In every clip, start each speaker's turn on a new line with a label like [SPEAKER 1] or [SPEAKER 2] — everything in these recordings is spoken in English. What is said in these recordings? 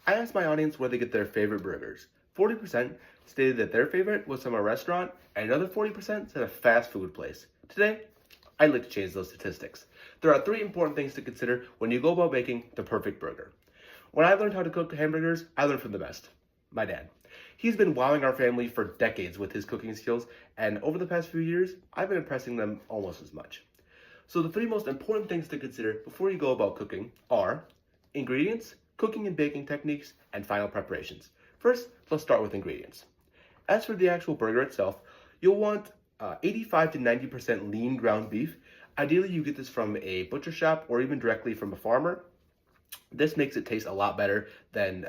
[SPEAKER 1] I asked my audience where they get their favorite burgers. 40% stated that their favorite was from a restaurant, and another 40% said a fast food place. Today, I'd like to change those statistics. There are three important things to consider when you go about making the perfect burger. When I learned how to cook hamburgers, I learned from the best, my dad. He's been wowing our family for decades with his cooking skills, and over the past few years, I've been impressing them almost as much. So the three most important things to consider before you go about cooking are ingredients, cooking and baking techniques, and final preparations. First, let's start with ingredients. As for the actual burger itself, you'll want 85 to 90% lean ground beef. Ideally, you get this from a butcher shop or even directly from a farmer. This makes it taste a lot better than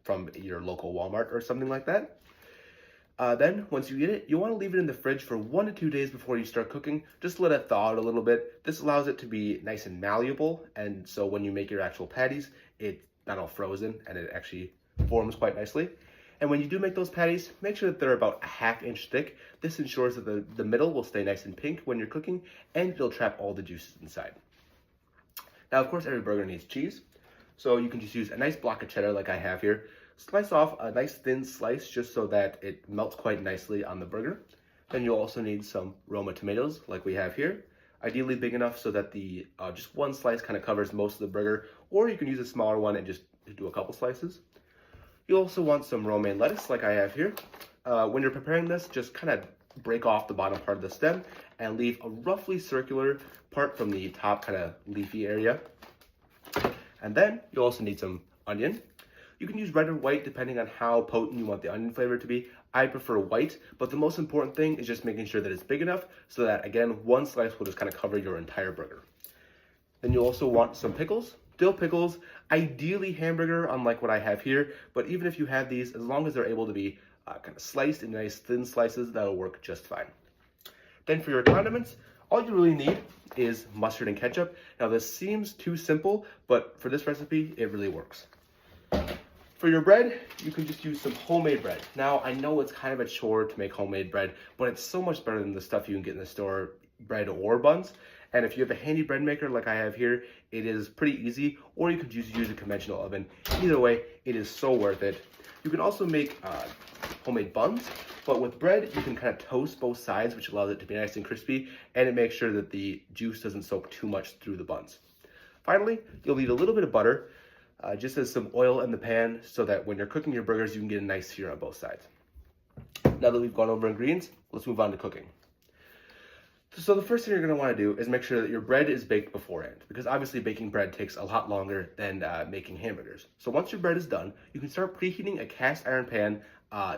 [SPEAKER 1] from your local Walmart or something like that. Then, once you get it, you want to leave it in the fridge for 1 to 2 days before you start cooking. Just let it thaw out a little bit. This allows it to be nice and malleable, and so when you make your actual patties, it's not all frozen and it actually forms quite nicely. And when you do make those patties, make sure that they're about a ½ inch thick. This ensures that the middle will stay nice and pink when you're cooking, and it'll trap all the juices inside. Now, of course, every burger needs cheese, so you can just use a nice block of cheddar like I have here. Slice off a nice thin slice just so that it melts quite nicely on the burger. Then you'll also need some Roma tomatoes like we have here. Ideally big enough so that the just one slice kind of covers most of the burger, or you can use a smaller one and just do a couple slices. You'll also want some romaine lettuce like I have here. When you're preparing this, just kind of break off the bottom part of the stem and leave a roughly circular part from the top kind of leafy area. And then you'll also need some onion. You can use red or white depending on how potent you want the onion flavor to be. I prefer white, but the most important thing is just making sure that it's big enough so that, again, one slice will just kind of cover your entire burger. Then you'll also want some pickles. Dill pickles, ideally hamburger, unlike what I have here, but even if you have these, as long as they're able to be kind of sliced in nice thin slices, that'll work just fine. Then for your condiments, all you really need is mustard and ketchup. Now this seems too simple, but for this recipe, it really works. For your bread, you can just use some homemade bread. Now, I know it's kind of a chore to make homemade bread, but it's so much better than the stuff you can get in the store, bread or buns. And if you have a handy bread maker like I have here, it is pretty easy, or you could just use a conventional oven. Either way, it is so worth it. You can also make homemade buns, but with bread, you can kind of toast both sides, which allows it to be nice and crispy, and it makes sure that the juice doesn't soak too much through the buns. Finally, you'll need a little bit of butter, just as some oil in the pan so that when you're cooking your burgers, you can get a nice sear on both sides. Now that we've gone over ingredients, let's move on to cooking. So the first thing you're going to want to do is make sure that your bread is baked beforehand, because obviously baking bread takes a lot longer than making hamburgers. So once your bread is done, you can start preheating a cast iron pan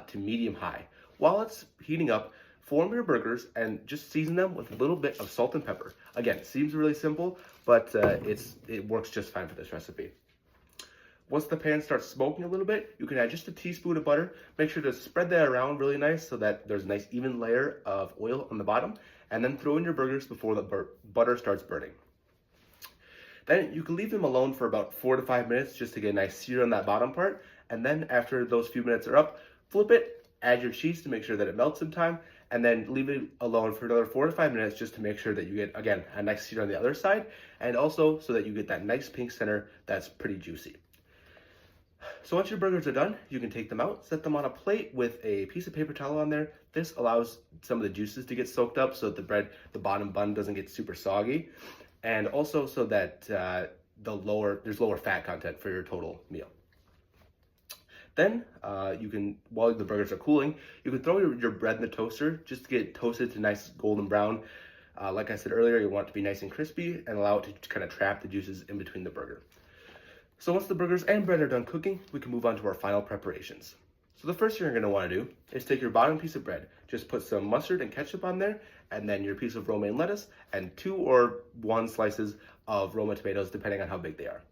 [SPEAKER 1] to medium high. While it's heating up, form your burgers and just season them with a little bit of salt and pepper. Again, it seems really simple, but it works just fine for this recipe. Once the pan starts smoking a little bit, you can add just a teaspoon of butter. Make sure to spread that around really nice so that there's a nice even layer of oil on the bottom, and then throw in your burgers before the butter starts burning. Then you can leave them alone for about 4 to 5 minutes just to get a nice sear on that bottom part, and then after those few minutes are up, flip it, add your cheese to make sure that it melts in time, and then leave it alone for another 4 to 5 minutes just to make sure that you get, again, a nice sear on the other side, and also so that you get that nice pink center that's pretty juicy. So once your burgers are done, you can take them out, set them on a plate with a piece of paper towel on there. This allows some of the juices to get soaked up so that the bottom bun doesn't get super soggy, and also so that there's lower fat content for your total meal. Then while the burgers are cooling, you can throw your bread in the toaster just to get it toasted to nice golden brown. Like I said earlier, you want it to be nice and crispy and allow it to kind of trap the juices in between the burger. So once the burgers and bread are done cooking, we can move on to our final preparations. So the first thing you're going to want to do is take your bottom piece of bread, just put some mustard and ketchup on there, and then your piece of romaine lettuce, and 2 or 1 slices of Roma tomatoes, depending on how big they are.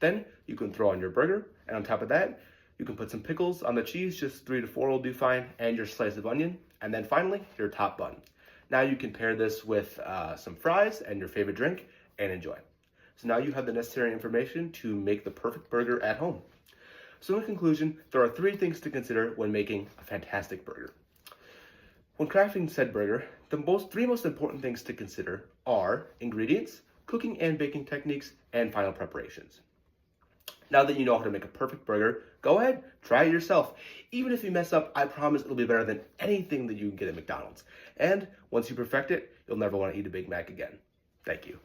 [SPEAKER 1] Then you can throw on your burger, and on top of that, you can put some pickles on the cheese, just 3 to 4 will do fine, and your slice of onion, and then finally, your top bun. Now you can pair this with some fries and your favorite drink, and enjoy. So now you have the necessary information to make the perfect burger at home. So in conclusion, there are 3 things to consider when making a fantastic burger. When crafting said burger, the 3 most important things to consider are ingredients, cooking and baking techniques, and final preparations. Now that you know how to make a perfect burger, go ahead, try it yourself. Even if you mess up, I promise it'll be better than anything that you can get at McDonald's. And once you perfect it, you'll never want to eat a Big Mac again. Thank you.